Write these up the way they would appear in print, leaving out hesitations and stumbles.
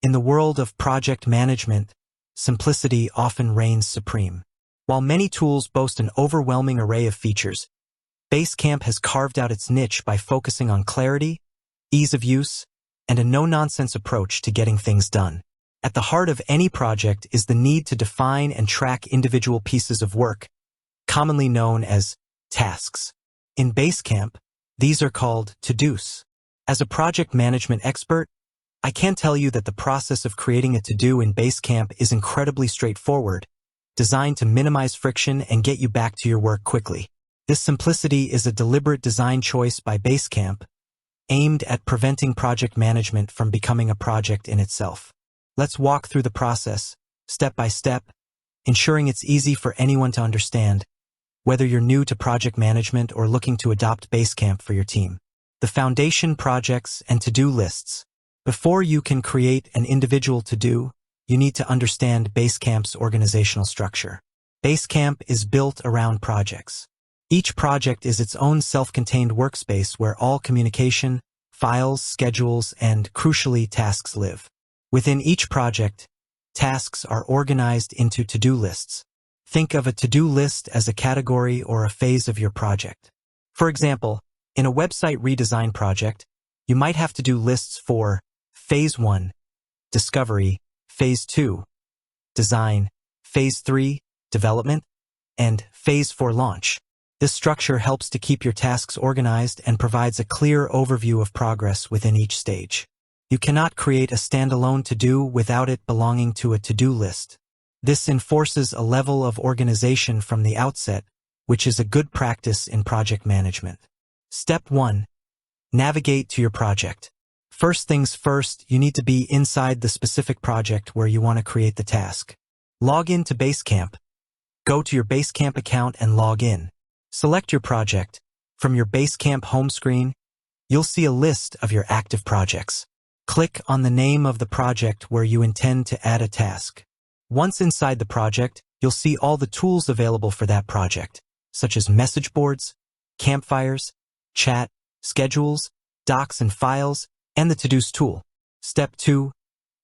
In the world of project management, simplicity often reigns supreme. While many tools boast an overwhelming array of features, Basecamp has carved out its niche by focusing on clarity, ease of use, and a no-nonsense approach to getting things done. At the heart of any project is the need to define and track individual pieces of work, commonly known as tasks. In Basecamp, these are called to-dos. As a project management expert, I can tell you that the process of creating a to-do in Basecamp is incredibly straightforward, designed to minimize friction and get you back to your work quickly. This simplicity is a deliberate design choice by Basecamp, aimed at preventing project management from becoming a project in itself. Let's walk through the process, step by step, ensuring it's easy for anyone to understand, whether you're new to project management or looking to adopt Basecamp for your team. The foundation projects and to-do lists. Before you can create an individual to-do, you need to understand Basecamp's organizational structure. Basecamp is built around projects. Each project is its own self-contained workspace where all communication, files, schedules, and, crucially, tasks live. Within each project, tasks are organized into to-do lists. Think of a to-do list as a category or a phase of your project. For example, in a website redesign project, you might have to-do lists for Phase 1, Discovery, Phase 2, Design, Phase 3, Development, and Phase 4, Launch. This structure helps to keep your tasks organized and provides a clear overview of progress within each stage. You cannot create a standalone to-do without it belonging to a to-do list. This enforces a level of organization from the outset, which is a good practice in project management. Step 1. Navigate to your project. First things first, you need to be inside the specific project where you want to create the task. Log in to Basecamp. Go to your Basecamp account and log in. Select your project. From your Basecamp home screen, you'll see a list of your active projects. Click on the name of the project where you intend to add a task. Once inside the project, you'll see all the tools available for that project, such as message boards, campfires, chat, schedules, docs and files, and the to-dos tool. Step 2.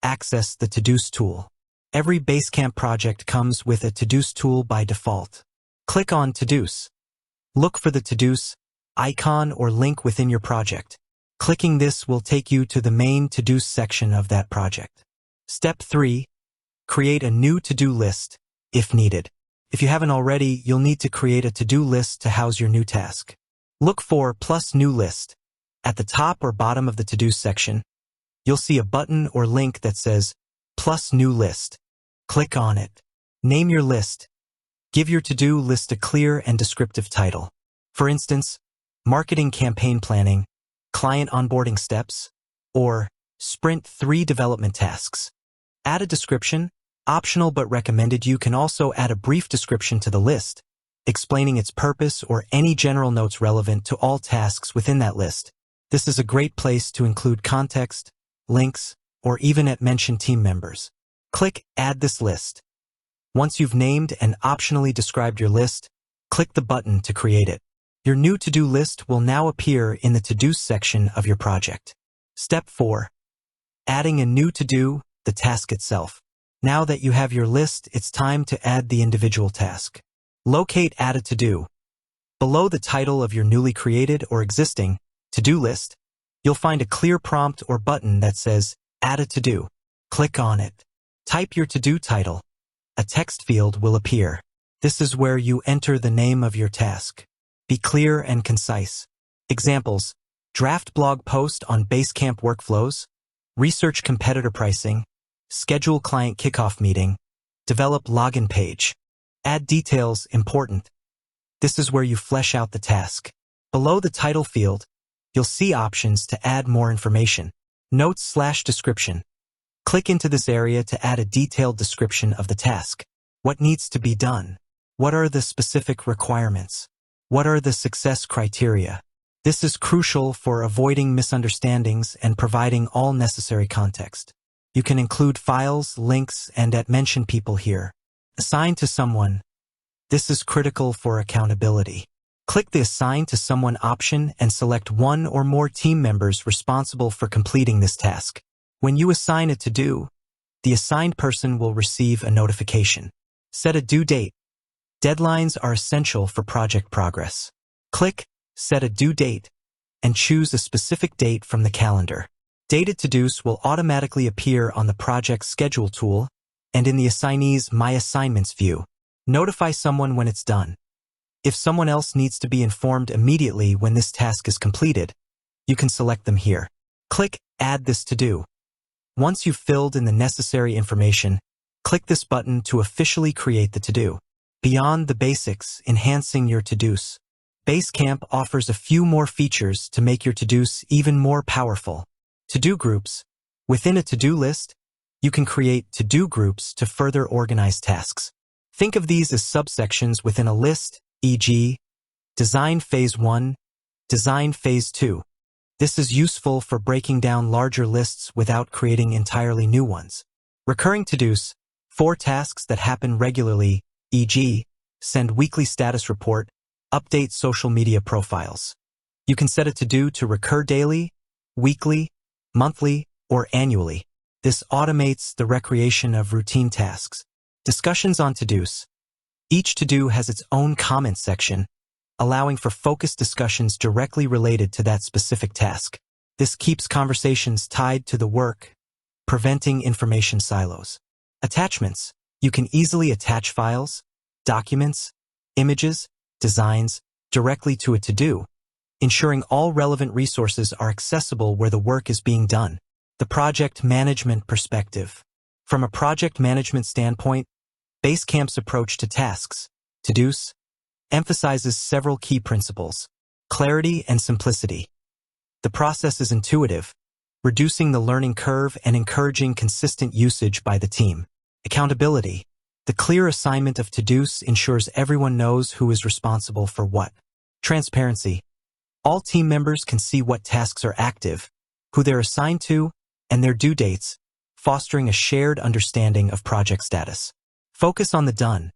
Access the to-dos tool. Every Basecamp project comes with a to-dos tool by default. Click on to-dos. Look for the to-dos icon or link within your project. Clicking this will take you to the main to-dos section of that project. Step 3. Create a new to-do list, if needed. If you haven't already, you'll need to create a to-do list to house your new task. Look for plus new list. At the top or bottom of the to-dos section, you'll see a button or link that says plus new list. Click on it. Name your list. Give your to-do list a clear and descriptive title. For instance, marketing campaign planning, client onboarding steps, or Sprint 3 development tasks. Add a description, optional but recommended. You can also add a brief description to the list, explaining its purpose or any general notes relevant to all tasks within that list. This is a great place to include context, links, or even mention team members. Click Add this list. Once you've named and optionally described your list, click the button to create it. Your new to-do list will now appear in the to-dos section of your project. Step 4. Adding a new to-do, the task itself. Now that you have your list, it's time to add the individual task. Locate Add a to-do. Below the title of your newly created or existing to-do list, you'll find a clear prompt or button that says Add a to-do. Click on it. Type your to-do title. A text field will appear. This is where you enter the name of your task. Be clear and concise. Examples: draft blog post on Basecamp workflows, research competitor pricing, schedule client kickoff meeting, develop login page. Add details important. This is where you flesh out the task. Below the title field, you'll see options to add more information. Notes/description. Click into this area to add a detailed description of the task. What needs to be done? What are the specific requirements? What are the success criteria? This is crucial for avoiding misunderstandings and providing all necessary context. You can include files, links, and mention people here. Assign to someone. This is critical for accountability. Click the Assign to Someone option and select one or more team members responsible for completing this task. When you assign a to-do, the assigned person will receive a notification. Set a due date. Deadlines are essential for project progress. Click Set a due date and choose a specific date from the calendar. Dated to-dos will automatically appear on the project schedule tool and in the assignee's My Assignments view. Notify someone when it's done. If someone else needs to be informed immediately when this task is completed, you can select them here. Click Add this to-do. Once you've filled in the necessary information, click this button to officially create the to-do. Beyond the basics, enhancing your to-dos, Basecamp offers a few more features to make your to-dos even more powerful. To-do groups. Within a to-do list, you can create to-do groups to further organize tasks. Think of these as subsections within a list, e.g., Design Phase 1, Design Phase 2. This is useful for breaking down larger lists without creating entirely new ones. Recurring to-dos. 4 tasks that happen regularly, e.g., send weekly status report, update social media profiles. You can set a to-do to recur daily, weekly, monthly, or annually. This automates the recreation of routine tasks. Discussions on to-dos. Each to-do has its own comment section, allowing for focused discussions directly related to that specific task. This keeps conversations tied to the work, preventing information silos. Attachments. You can easily attach files, documents, images, designs directly to a to-do, ensuring all relevant resources are accessible where the work is being done. The project management perspective. From a project management standpoint, Basecamp's approach to tasks, to-dos, emphasizes several key principles: clarity and simplicity. The process is intuitive, reducing the learning curve and encouraging consistent usage by the team. Accountability. The clear assignment of to-dos ensures everyone knows who is responsible for what. Transparency. All team members can see what tasks are active, who they're assigned to, and their due dates, fostering a shared understanding of project status. Focus on the done.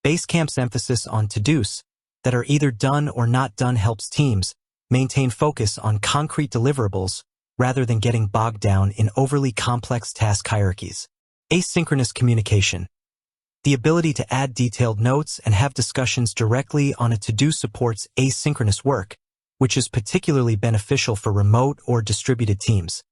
Basecamp's emphasis on to-dos that are either done or not done helps teams maintain focus on concrete deliverables rather than getting bogged down in overly complex task hierarchies. Asynchronous communication. The ability to add detailed notes and have discussions directly on a to-do supports asynchronous work, which is particularly beneficial for remote or distributed teams.